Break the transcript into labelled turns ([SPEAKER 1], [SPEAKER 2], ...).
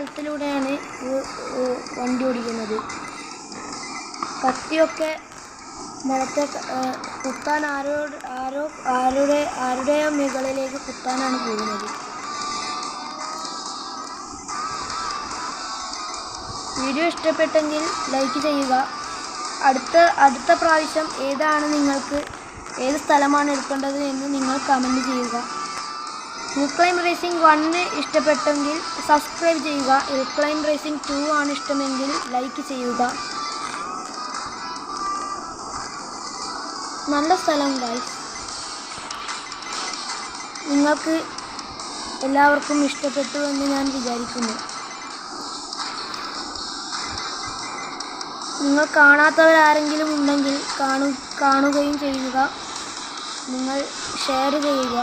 [SPEAKER 1] സ്ഥലത്തിലൂടെയാണ് വണ്ടി ഓടിക്കുന്നത്. കത്തിയൊക്കെ നിലത്തെ കുത്താൻ ആരുടെ മുകളിലേക്ക് കുത്താനാണ് പോകുന്നത്. വീഡിയോ ഇഷ്ടപ്പെട്ടെങ്കിൽ ലൈക്ക് ചെയ്യുക. അടുത്ത പ്രാവശ്യം ഏത് സ്ഥലമാണ് എടുക്കേണ്ടത് എന്ന് നിങ്ങൾ കമൻറ്റ് ചെയ്യുക. ഹിൽ ക്ലൈംബ് റേസിംഗ് 1 ഇഷ്ടപ്പെട്ടെങ്കിൽ സബ്സ്ക്രൈബ് ചെയ്യുക. ഹിൽ ക്ലൈംബ് റേസിംഗ് 2 ആണ് ഇഷ്ടമെങ്കിൽ ലൈക്ക് ചെയ്യുക. നല്ല സ്ഥലം ഗൈസ്. നിങ്ങൾക്ക് എല്ലാവർക്കും ഇഷ്ടപ്പെട്ടു എന്ന് ഞാൻ വിചാരിക്കുന്നു. നിങ്ങൾ കാണാത്തവരാരെങ്കിലും ഉണ്ടെങ്കിൽ കാണുകയും ചെയ്യുക. നിങ്ങൾ ഷെയർ ചെയ്യുക.